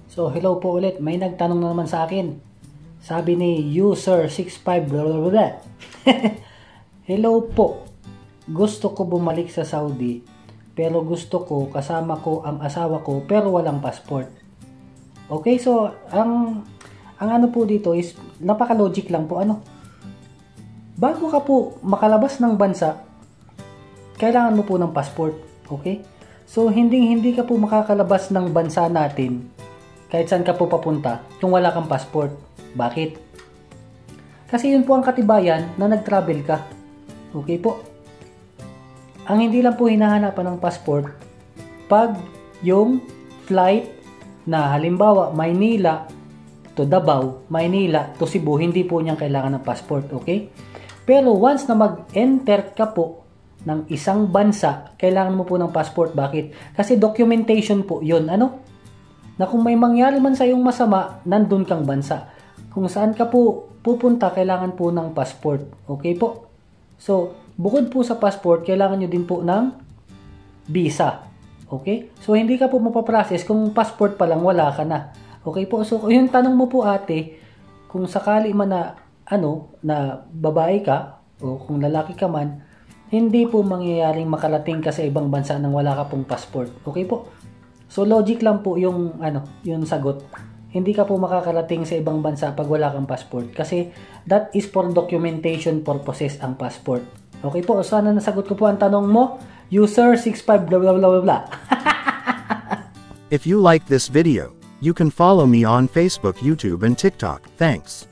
So, hello po ulit. May nagtanong na naman sa akin. Sabi ni user65 blah blah blah. Hello po. Gusto ko bumalik sa Saudi, pero gusto ko kasama ko ang asawa ko pero walang passport. Okay, so ang ano po dito is napaka-logic lang po ano. Bago ka po makalabas ng bansa, kailangan mo po ng passport. Okay? So hindi ka po makakalabas ng bansa natin kahit saan ka po papunta kung wala kang passport. Bakit? Kasi yun po ang katibayan na nag-travel ka. Okay po? Ang hindi lang po hinahanapan ng passport, pag yung flight na halimbawa Maynila to Davao, Maynila to Cebu, hindi po niyang kailangan ng passport. Okay? Pero once na mag-enter ka po ng isang bansa, kailangan mo po ng passport. Bakit? Kasi documentation po yun. Ano? Na kung may mangyari man sa iyong masama, nandun kang bansa. Kung saan ka po pupunta, kailangan po ng passport. Okay po? So, bukod po sa passport, kailangan nyo din po ng visa. Okay? So, hindi ka po mapaprocess kung passport pa lang, wala ka na. Okay po? So, yung tanong mo po ate, kung sakali man na, na babae ka, o kung lalaki ka man, hindi po mangyayaring makarating ka sa ibang bansa nang wala ka pong passport. Okay po? So logic lang po yung yung sagot. Hindi ka po makakarating sa ibang bansa pag wala kang passport kasi that is for documentation purposes ang passport. Okay po, sana nasagot ko po ang tanong mo. User65 blah blah blah blah. If you like this video, you can follow me on Facebook, YouTube and TikTok. Thanks.